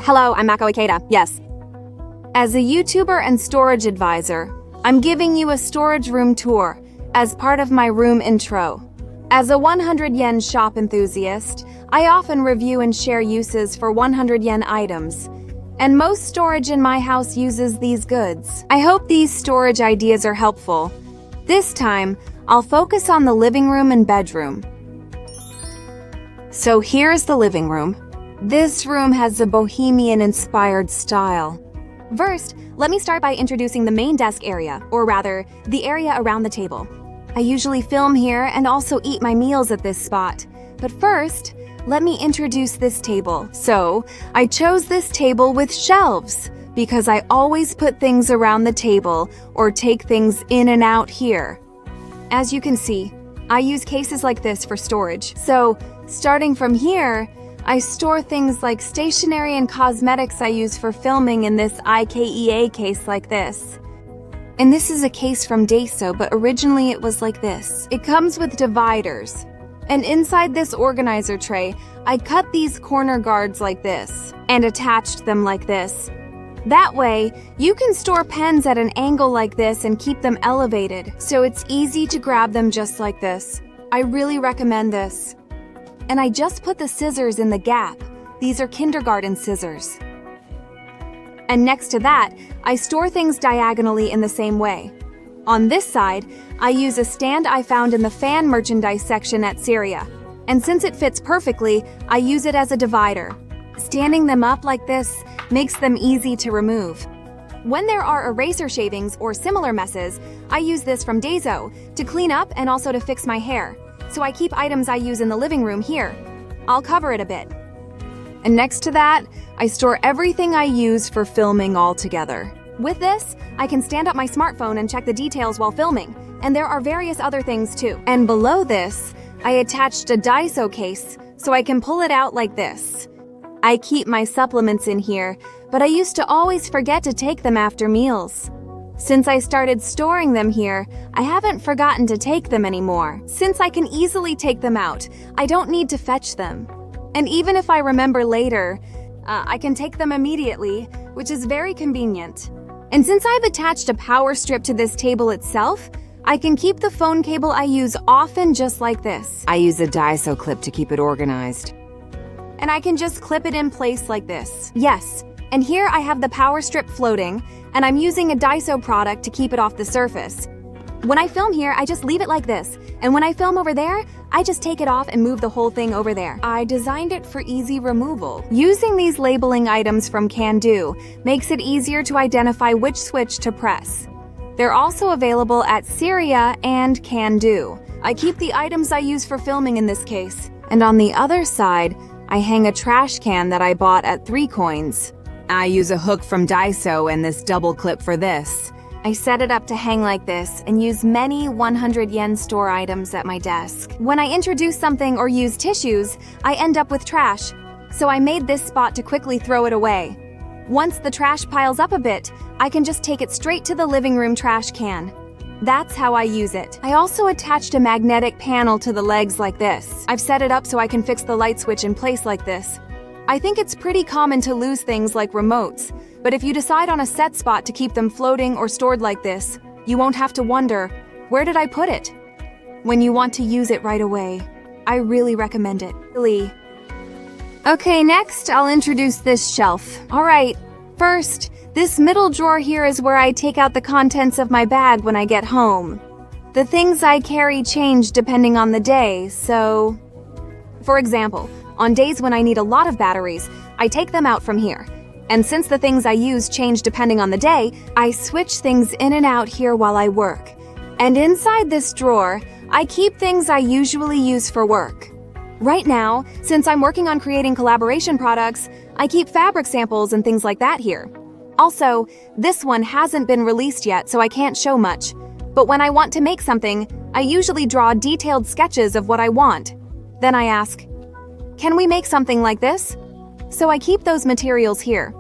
Hello, I'm Mako Ikeda, yes. As a YouTuber and storage advisor, I'm giving you a storage room tour as part of my room intro. As a 100 yen shop enthusiast, I often review and share uses for 100 yen items, and most storage in my house uses these goods. I hope these storage ideas are helpful. This time, I'll focus on the living room and bedroom. So here's the living room. This room has a bohemian-inspired style. First, let me start by introducing the main desk area, or rather, the area around the table. I usually film here and also eat my meals at this spot. But first, let me introduce this table. So, I chose this table with shelves because I always put things around the table or take things in and out here. As you can see, I use cases like this for storage. So, starting from here, I store things like stationery and cosmetics I use for filming in this IKEA case like this. And this is a case from Daiso, but originally it was like this. It comes with dividers. And inside this organizer tray, I cut these corner guards like this and attached them like this. That way, you can store pens at an angle like this and keep them elevated, so it's easy to grab them just like this. I really recommend this. And I just put the scissors in the gap. These are kindergarten scissors. And next to that, I store things diagonally in the same way. On this side, I use a stand I found in the fan merchandise section at Syria. And since it fits perfectly, I use it as a divider. Standing them up like this makes them easy to remove. When there are eraser shavings or similar messes, I use this from Daiso to clean up and also to fix my hair. So I keep items I use in the living room here. I'll cover it a bit. And next to that, I store everything I use for filming all together. With this, I can stand up my smartphone and check the details while filming, and there are various other things too. And below this, I attached a Daiso case so I can pull it out like this. I keep my supplements in here, but I used to always forget to take them after meals. Since I started storing them here, I haven't forgotten to take them anymore. Since I can easily take them out, I don't need to fetch them. And even if I remember later, I can take them immediately, which is very convenient. And since I've attached a power strip to this table itself, I can keep the phone cable I use often just like this. I use a Daiso clip to keep it organized. And I can just clip it in place like this. Yes, and here I have the power strip floating, and I'm using a Daiso product to keep it off the surface. When I film here, I just leave it like this, and when I film over there, I just take it off and move the whole thing over there. I designed it for easy removal. Using these labeling items from Can Do makes it easier to identify which switch to press. They're also available at Syria and Can Do. I keep the items I use for filming in this case, and on the other side, I hang a trash can that I bought at 3 coins. I use a hook from Daiso and this double clip for this. I set it up to hang like this and use many 100 yen store items at my desk. When I introduce something or use tissues, I end up with trash, so I made this spot to quickly throw it away. Once the trash piles up a bit, I can just take it straight to the living room trash can. That's how I use it. I also attached a magnetic panel to the legs like this. I've set it up so I can fix the light switch in place like this. I think it's pretty common to lose things like remotes, but if you decide on a set spot to keep them floating or stored like this, you won't have to wonder, where did I put it? When you want to use it right away. I really recommend it. Really. Okay, next I'll introduce this shelf. Alright, first, this middle drawer here is where I take out the contents of my bag when I get home. The things I carry change depending on the day, so... For example, on days when I need a lot of batteries, I take them out from here. And since the things I use change depending on the day, I switch things in and out here while I work. And inside this drawer, I keep things I usually use for work. Right now, since I'm working on creating collaboration products, I keep fabric samples and things like that here. Also, this one hasn't been released yet, so I can't show much. But when I want to make something, I usually draw detailed sketches of what I want. Then I ask, can we make something like this? So I keep those materials here.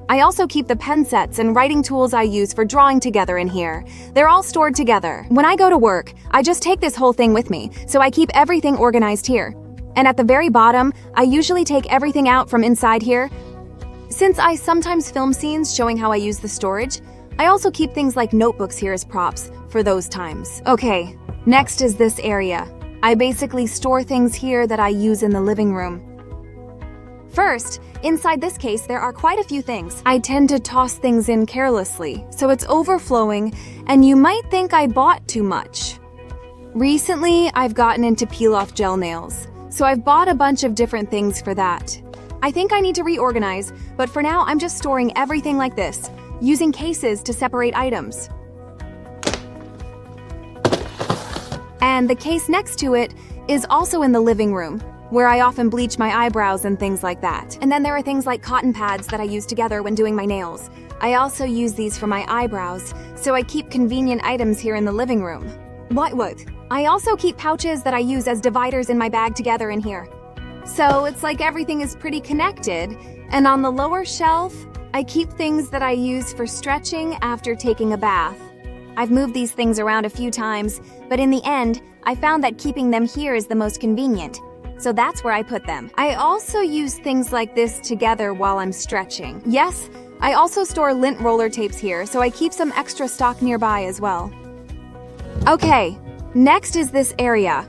I also keep the pen sets and writing tools I use for drawing together in here. They're all stored together. When I go to work, I just take this whole thing with me, so I keep everything organized here. And at the very bottom, I usually take everything out from inside here Since I sometimes film scenes showing how I use the storage, I also keep things like notebooks here as props for those times. Okay, next is this area. I basically store things here that I use in the living room. First, inside this case, there are quite a few things. I tend to toss things in carelessly, so it's overflowing, and you might think I bought too much. Recently, I've gotten into peel-off gel nails, so I've bought a bunch of different things for that. I think I need to reorganize, but for now, I'm just storing everything like this, using cases to separate items. And the case next to it is also in the living room, where I often bleach my eyebrows and things like that. And then there are things like cotton pads that I use together when doing my nails. I also use these for my eyebrows, so I keep convenient items here in the living room. What? I also keep pouches that I use as dividers in my bag together in here. So it's like everything is pretty connected, and on the lower shelf, I keep things that I use for stretching after taking a bath. I've moved these things around a few times, but in the end, I found that keeping them here is the most convenient. So that's where I put them. I also use things like this together while I'm stretching. Yes, I also store lint roller tapes here, so I keep some extra stock nearby as well. Okay, next is this area.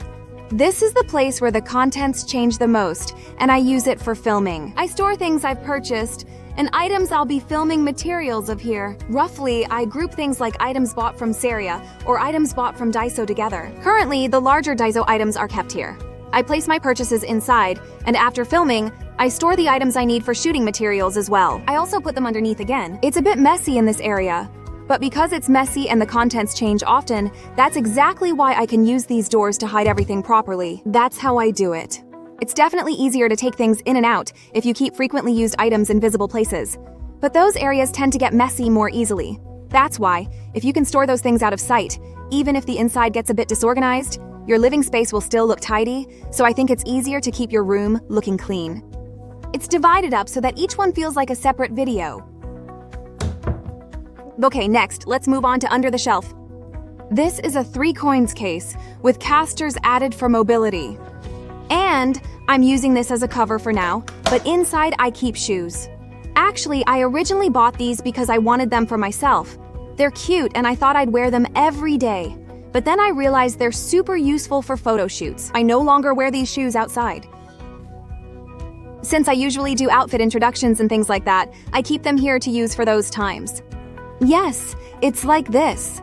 This is the place where the contents change the most, and I use it for filming. I store things I've purchased, and items I'll be filming materials of here. Roughly, I group things like items bought from Saria or items bought from Daiso together. Currently, the larger Daiso items are kept here. I place my purchases inside, and after filming, I store the items I need for shooting materials as well. I also put them underneath again. It's a bit messy in this area, but because it's messy and the contents change often, that's exactly why I can use these doors to hide everything properly. That's how I do it. It's definitely easier to take things in and out if you keep frequently used items in visible places. But those areas tend to get messy more easily. That's why, if you can store those things out of sight, even if the inside gets a bit disorganized, your living space will still look tidy, so I think it's easier to keep your room looking clean. It's divided up so that each one feels like a separate video. Okay, next, let's move on to under the shelf. This is a 3 coins case with casters added for mobility. And I'm using this as a cover for now, but inside I keep shoes. Actually, I originally bought these because I wanted them for myself. They're cute and I thought I'd wear them every day. But then I realized they're super useful for photo shoots. I no longer wear these shoes outside. Since I usually do outfit introductions and things like that, I keep them here to use for those times. Yes, it's like this.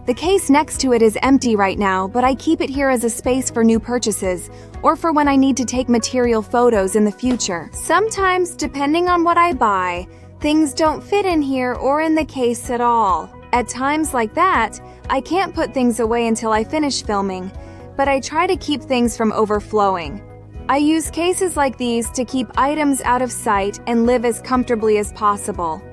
The case next to it is empty right now, but I keep it here as a space for new purchases, or for when I need to take material photos in the future. Sometimes, depending on what I buy, things don't fit in here or in the case at all. At times like that, I can't put things away until I finish filming, but I try to keep things from overflowing. I use cases like these to keep items out of sight and live as comfortably as possible.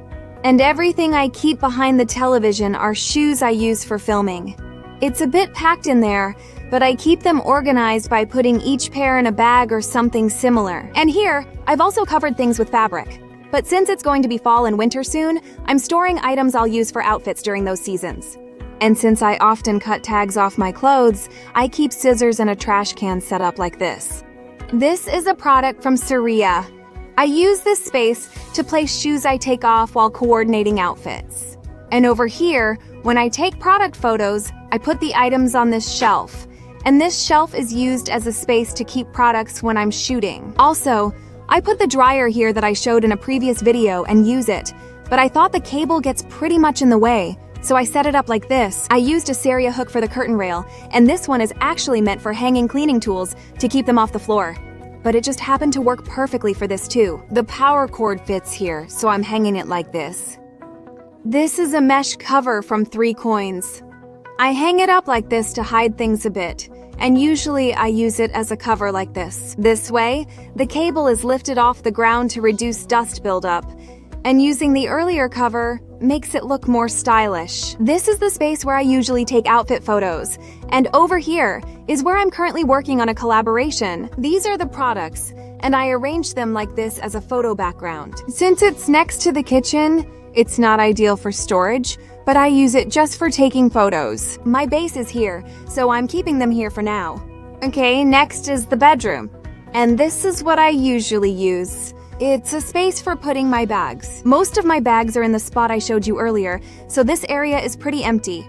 And everything I keep behind the television are shoes I use for filming. It's a bit packed in there, but I keep them organized by putting each pair in a bag or something similar. And here, I've also covered things with fabric. But since it's going to be fall and winter soon, I'm storing items I'll use for outfits during those seasons. And since I often cut tags off my clothes, I keep scissors and a trash can set up like this. This is a product from Saria. I use this space to place shoes I take off while coordinating outfits. And over here, when I take product photos, I put the items on this shelf. And this shelf is used as a space to keep products when I'm shooting. Also, I put the dryer here that I showed in a previous video and use it, but I thought the cable gets pretty much in the way, so I set it up like this. I used a Saria hook for the curtain rail, and this one is actually meant for hanging cleaning tools to keep them off the floor. But it just happened to work perfectly for this too. The power cord fits here, so I'm hanging it like this. This is a mesh cover from 3 coins. I hang it up like this to hide things a bit, and usually I use it as a cover like this. This way, the cable is lifted off the ground to reduce dust buildup, and using the earlier cover makes it look more stylish. This is the space where I usually take outfit photos, and over here is where I'm currently working on a collaboration. These are the products, and I arranged them like this as a photo background. Since it's next to the kitchen, it's not ideal for storage, but I use it just for taking photos. My base is here, so I'm keeping them here for now. Okay, next is the bedroom. And this is what I usually use. It's a space for putting my bags. Most of my bags are in the spot I showed you earlier, so this area is pretty empty.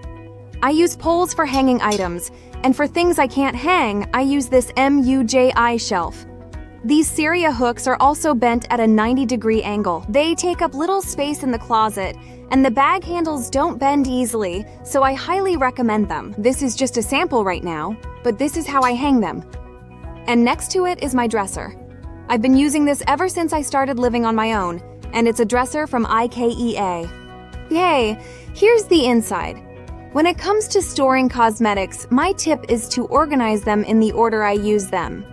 I use poles for hanging items, and for things I can't hang, I use this MUJI shelf. These Syria hooks are also bent at a 90-degree angle. They take up little space in the closet, and the bag handles don't bend easily, so I highly recommend them. This is just a sample right now, but this is how I hang them. And next to it is my dresser. I've been using this ever since I started living on my own, and it's a dresser from IKEA. Yay! Here's the inside. When it comes to storing cosmetics, my tip is to organize them in the order I use them.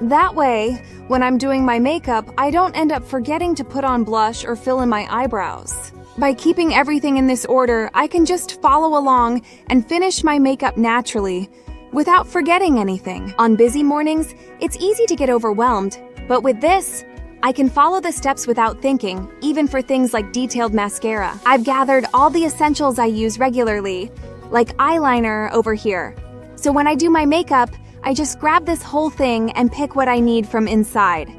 That way, when I'm doing my makeup, I don't end up forgetting to put on blush or fill in my eyebrows. By keeping everything in this order, I can just follow along and finish my makeup naturally, without forgetting anything. On busy mornings, it's easy to get overwhelmed, but with this, I can follow the steps without thinking, even for things like detailed mascara. I've gathered all the essentials I use regularly, like eyeliner over here. So when I do my makeup, I just grab this whole thing and pick what I need from inside.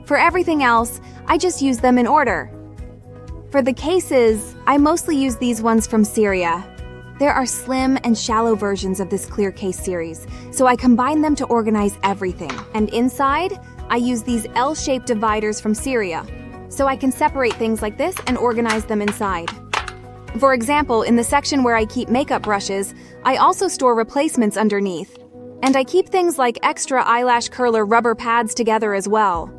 For everything else, I just use them in order. For the cases, I mostly use these ones from Syria. There are slim and shallow versions of this clear case series, so I combine them to organize everything. And inside, I use these L-shaped dividers from Syria, so I can separate things like this and organize them inside. For example, in the section where I keep makeup brushes, I also store replacements underneath. And I keep things like extra eyelash curler rubber pads together as well.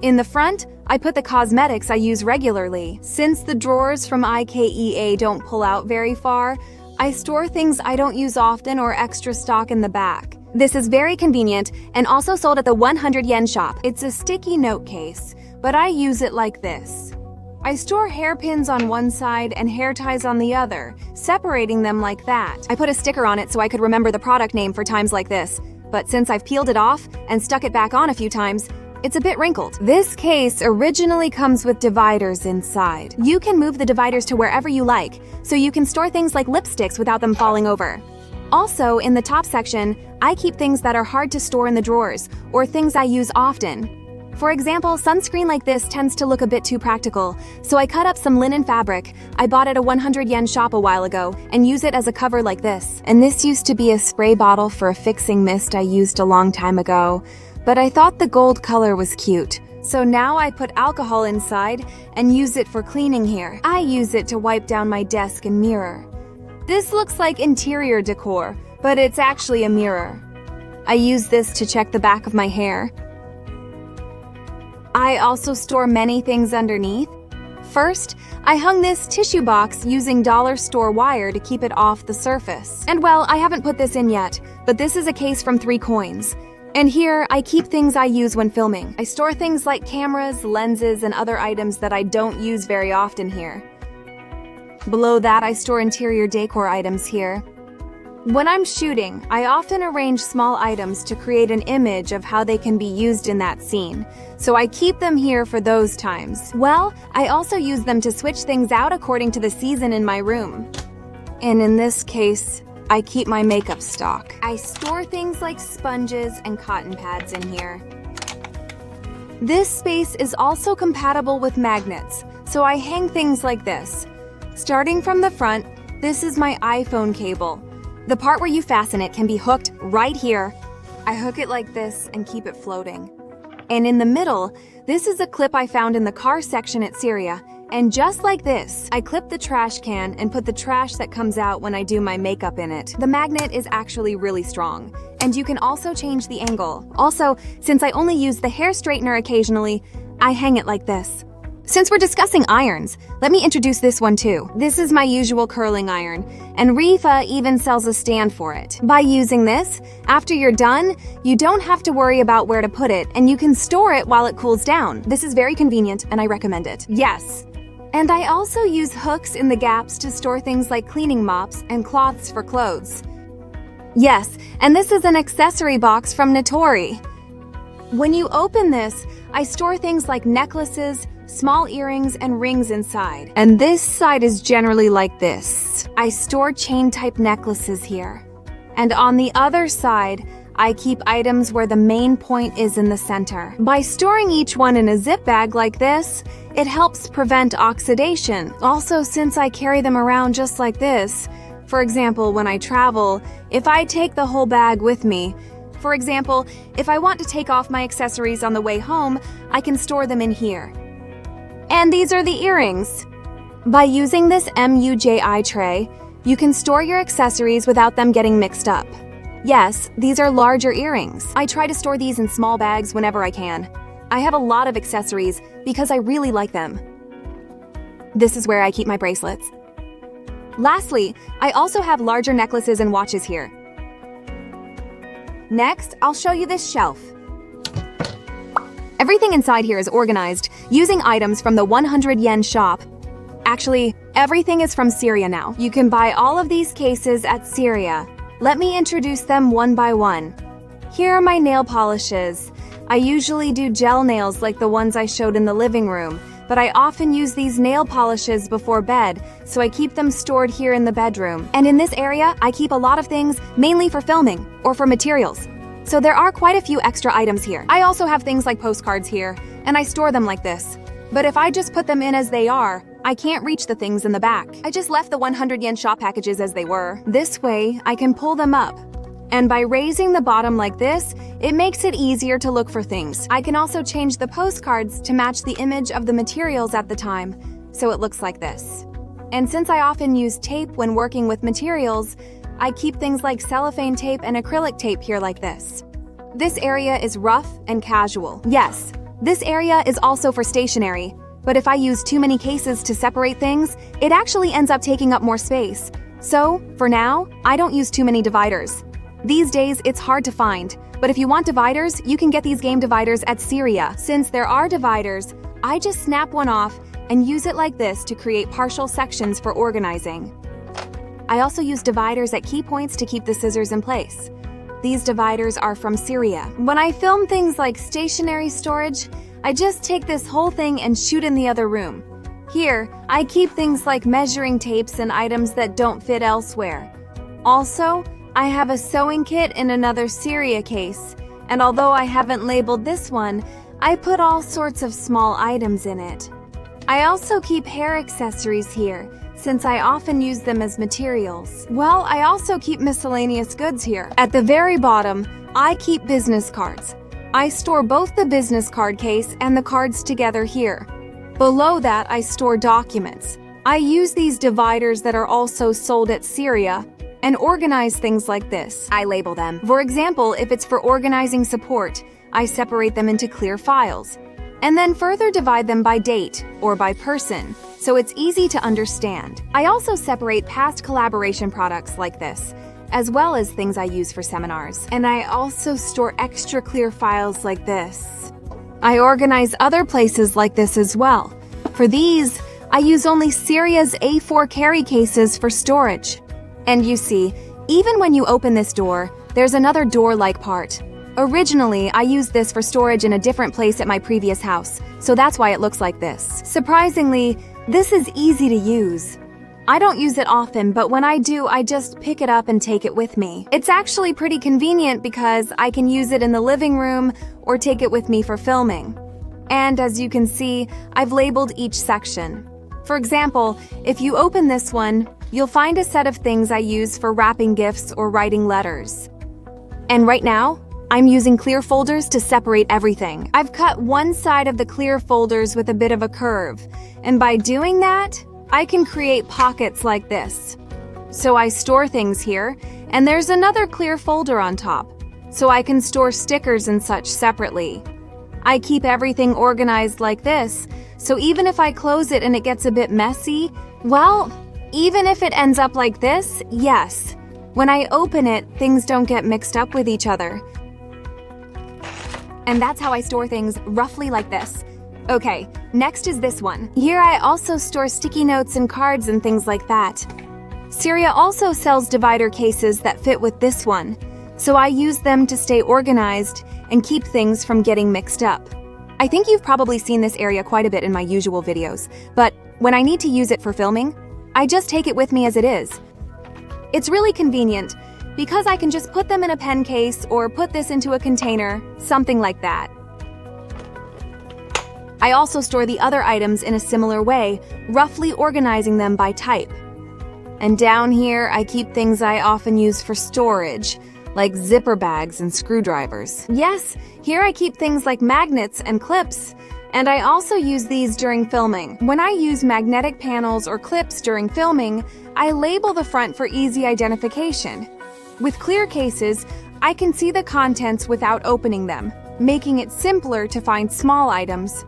In the front, I put the cosmetics I use regularly. Since the drawers from IKEA don't pull out very far, I store things I don't use often or extra stock in the back. This is very convenient and also sold at the 100 yen shop. It's a sticky note case, but I use it like this. I store hairpins on one side and hair ties on the other, separating them like that. I put a sticker on it so I could remember the product name for times like this, but since I've peeled it off and stuck it back on a few times, it's a bit wrinkled. This case originally comes with dividers inside. You can move the dividers to wherever you like, so you can store things like lipsticks without them falling over. Also, in the top section, I keep things that are hard to store in the drawers, or things I use often. For example, sunscreen like this tends to look a bit too practical, so I cut up some linen fabric I bought at a 100 yen shop a while ago and use it as a cover like this. And this used to be a spray bottle for a fixing mist I used a long time ago, but I thought the gold color was cute. So now I put alcohol inside and use it for cleaning here. I use it to wipe down my desk and mirror. This looks like interior decor, but it's actually a mirror. I use this to check the back of my hair. I also store many things underneath. First, I hung this tissue box using dollar store wire to keep it off the surface. And well, I haven't put this in yet, but this is a case from 3 coins. And here, I keep things I use when filming. I store things like cameras, lenses, and other items that I don't use very often here. Below that, I store interior decor items here. When I'm shooting, I often arrange small items to create an image of how they can be used in that scene, so I keep them here for those times. Well, I also use them to switch things out according to the season in my room. And in this case, I keep my makeup stock. I store things like sponges and cotton pads in here. This space is also compatible with magnets, so I hang things like this. Starting from the front, this is my iPhone cable. The part where you fasten it can be hooked right here. I hook it like this and keep it floating. And in the middle, this is a clip I found in the car section at Syria. And just like this, I clip the trash can and put the trash that comes out when I do my makeup in it. The magnet is actually really strong, and you can also change the angle. Also, since I only use the hair straightener occasionally, I hang it like this. Since we're discussing irons, let me introduce this one too. This is my usual curling iron, and Rifa even sells a stand for it. By using this, after you're done, you don't have to worry about where to put it, and you can store it while it cools down. This is very convenient, and I recommend it. Yes. And I also use hooks in the gaps to store things like cleaning mops and cloths for clothes. Yes, and this is an accessory box from Natori. When you open this, I store things like necklaces, small earrings, and rings inside. And this side is generally like this. I store chain-type necklaces here. And on the other side, I keep items where the main point is in the center. By storing each one in a zip bag like this, it helps prevent oxidation. Also, since I carry them around just like this, for example, when I travel, if I take the whole bag with me, for example, if I want to take off my accessories on the way home, I can store them in here. And these are the earrings. By using this MUJI tray, you can store your accessories without them getting mixed up. Yes, these are larger earrings. I try to store these in small bags whenever I can. I have a lot of accessories because I really like them. This is where I keep my bracelets. Lastly, I also have larger necklaces and watches here. Next, I'll show you this shelf. Everything inside here is organized using items from the 100 yen shop. Actually, everything is from Syria now. You can buy all of these cases at Syria. Let me introduce them one by one. Here are my nail polishes. I usually do gel nails like the ones I showed in the living room, but I often use these nail polishes before bed, so I keep them stored here in the bedroom. And in this area, I keep a lot of things mainly for filming or for materials. So there are quite a few extra items here. I also have things like postcards here, and I store them like this. But if I just put them in as they are, I can't reach the things in the back. I just left the 100 yen shop packages as they were. This way, I can pull them up. And by raising the bottom like this, it makes it easier to look for things. I can also change the postcards to match the image of the materials at the time, so it looks like this. And since I often use tape when working with materials, I keep things like cellophane tape and acrylic tape here like this. This area is rough and casual. Yes, this area is also for stationery, but if I use too many cases to separate things, it actually ends up taking up more space. So, for now, I don't use too many dividers. These days, it's hard to find, but if you want dividers, you can get these game dividers at Syria. Since there are dividers, I just snap one off and use it like this to create partial sections for organizing. I also use dividers at key points to keep the scissors in place. These dividers are from Syria. When I film things like stationery storage, I just take this whole thing and shoot in the other room. Here, I keep things like measuring tapes and items that don't fit elsewhere. Also, I have a sewing kit in another Syria case, and although I haven't labeled this one, I put all sorts of small items in it. I also keep hair accessories here, since I often use them as materials. Well, I also keep miscellaneous goods here. At the very bottom, I keep business cards. I store both the business card case and the cards together here. Below that, I store documents. I use these dividers that are also sold at Syria and organize things like this. I label them. For example, if it's for organizing support, I separate them into clear files, and then further divide them by date or by person, so it's easy to understand. I also separate past collaboration products like this, as well as things I use for seminars. And I also store extra clear files like this. I organize other places like this as well. For these, I use only Syria's A4 carry cases for storage. And you see, even when you open this door, there's another door-like part. Originally, I used this for storage in a different place at my previous house, so that's why it looks like this. Surprisingly, this is easy to use. I don't use it often, but when I do, I just pick it up and take it with me. It's actually pretty convenient because I can use it in the living room or take it with me for filming. And as you can see, I've labeled each section. For example, if you open this one, you'll find a set of things I use for wrapping gifts or writing letters. And right now, I'm using clear folders to separate everything. I've cut one side of the clear folders with a bit of a curve, and by doing that, I can create pockets like this. So I store things here, and there's another clear folder on top, so I can store stickers and such separately. I keep everything organized like this, so even if I close it and it gets a bit messy, well, even if it ends up like this, yes, when I open it, things don't get mixed up with each other. And that's how I store things, roughly like this. Okay, next is this one. Here I also store sticky notes and cards and things like that. Syria also sells divider cases that fit with this one, so I use them to stay organized and keep things from getting mixed up. I think you've probably seen this area quite a bit in my usual videos, but when I need to use it for filming, I just take it with me as it is. It's really convenient, because I can just put them in a pen case or put this into a container, something like that. I also store the other items in a similar way, roughly organizing them by type. And down here, I keep things I often use for storage, like zipper bags and screwdrivers. Yes, here I keep things like magnets and clips, and I also use these during filming. When I use magnetic panels or clips during filming, I label the front for easy identification. With clear cases, I can see the contents without opening them, making it simpler to find small items.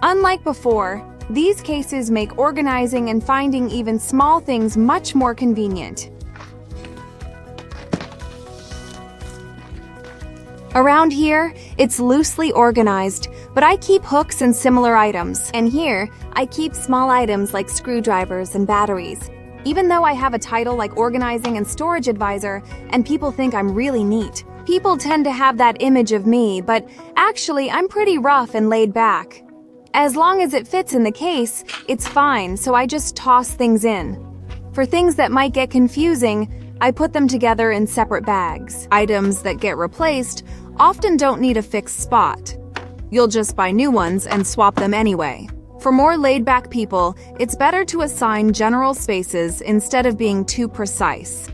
Unlike before, these cases make organizing and finding even small things much more convenient. Around here, it's loosely organized, but I keep hooks and similar items. And here, I keep small items like screwdrivers and batteries. Even though I have a title like Organizing and Storage Advisor, and people think I'm really neat. People tend to have that image of me, but actually I'm pretty rough and laid back. As long as it fits in the case, it's fine, so I just toss things in. For things that might get confusing, I put them together in separate bags. Items that get replaced often don't need a fixed spot. You'll just buy new ones and swap them anyway. For more laid-back people, it's better to assign general spaces instead of being too precise.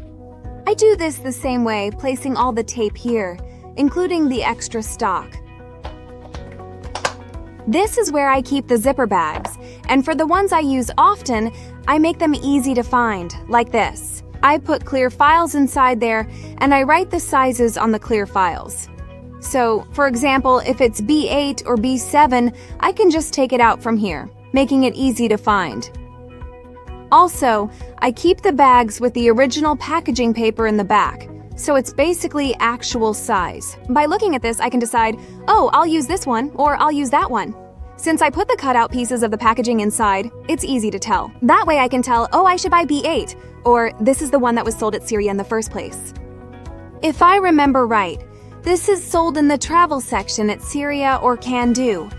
I do this the same way, placing all the tape here, including the extra stock. This is where I keep the zipper bags, and for the ones I use often, I make them easy to find, like this. I put clear files inside there, and I write the sizes on the clear files. So, for example, if it's B8 or B7, I can just take it out from here, making it easy to find. Also, I keep the bags with the original packaging paper in the back, so it's basically actual size. By looking at this, I can decide, oh, I'll use this one, or I'll use that one. Since I put the cutout pieces of the packaging inside, it's easy to tell. That way I can tell, oh, I should buy B8, or this is the one that was sold at Syria in the first place. If I remember right, this is sold in the travel section at Syria or Can Do,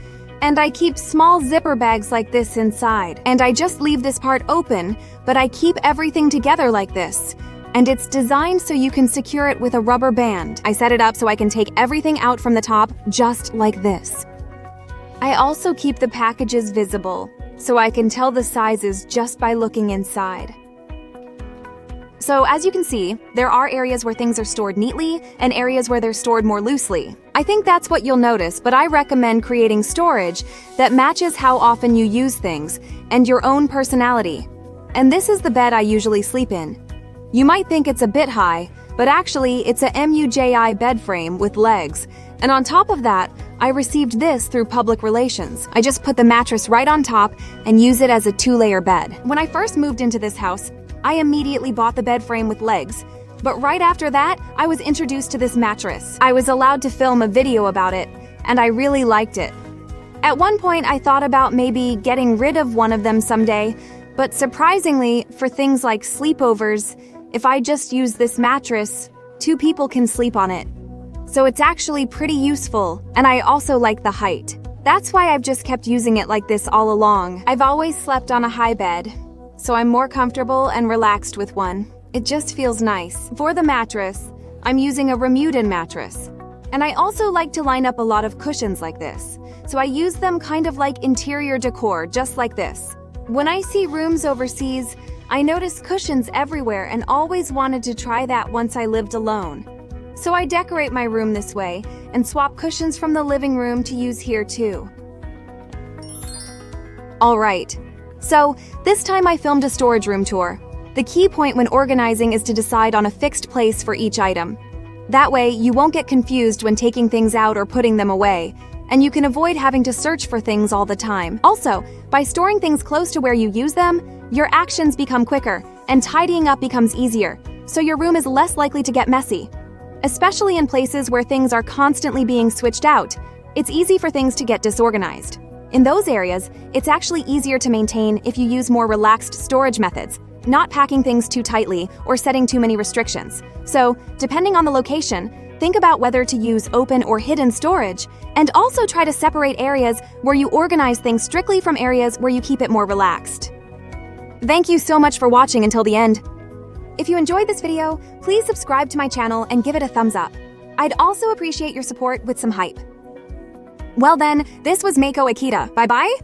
and I keep small zipper bags like this inside. And I just leave this part open, but I keep everything together like this. And it's designed so you can secure it with a rubber band. I set it up so I can take everything out from the top, just like this. I also keep the packages visible, so I can tell the sizes just by looking inside. So as you can see, there are areas where things are stored neatly and areas where they're stored more loosely. I think that's what you'll notice, but I recommend creating storage that matches how often you use things and your own personality. And this is the bed I usually sleep in. You might think it's a bit high, but actually it's a MUJI bed frame with legs. And on top of that, I received this through public relations. I just put the mattress right on top and use it as a 2-layer bed. When I first moved into this house, I immediately bought the bed frame with legs. But right after that, I was introduced to this mattress. I was allowed to film a video about it, and I really liked it. At one point, I thought about maybe getting rid of one of them someday, but surprisingly, for things like sleepovers, if I just use this mattress, 2 people can sleep on it. So it's actually pretty useful, and I also like the height. That's why I've just kept using it like this all along. I've always slept on a high bed, so I'm more comfortable and relaxed with one. It just feels nice. For the mattress, I'm using a Remudan mattress. And I also like to line up a lot of cushions like this, so I use them kind of like interior decor, just like this. When I see rooms overseas, I notice cushions everywhere and always wanted to try that once I lived alone. So I decorate my room this way and swap cushions from the living room to use here too. Alright, so this time I filmed a storage room tour. The key point when organizing is to decide on a fixed place for each item. That way, you won't get confused when taking things out or putting them away, and you can avoid having to search for things all the time. Also, by storing things close to where you use them, your actions become quicker, and tidying up becomes easier, so your room is less likely to get messy. Especially in places where things are constantly being switched out, it's easy for things to get disorganized. In those areas, it's actually easier to maintain if you use more relaxed storage methods, not packing things too tightly or setting too many restrictions. So, depending on the location, think about whether to use open or hidden storage, and also try to separate areas where you organize things strictly from areas where you keep it more relaxed. Thank you so much for watching until the end. If you enjoyed this video, please subscribe to my channel and give it a thumbs up. I'd also appreciate your support with some hype. Well then, this was Mako Akita. Bye-bye!